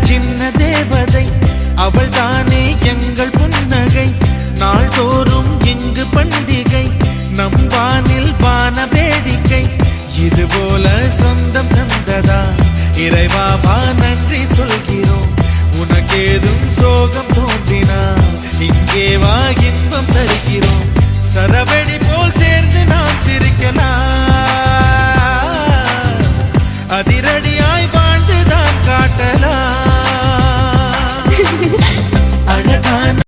சின்ன தேவதை அவள் தானே எங்கள் புன்னகை. நாள்தோறும் இங்கு பண்டிகை, நம் வானில் வான வேடிக்கை. இதுபோல சொந்தம் தந்ததா இறைவா, நன்றி சொல்கிறோம். உனக்கேதும்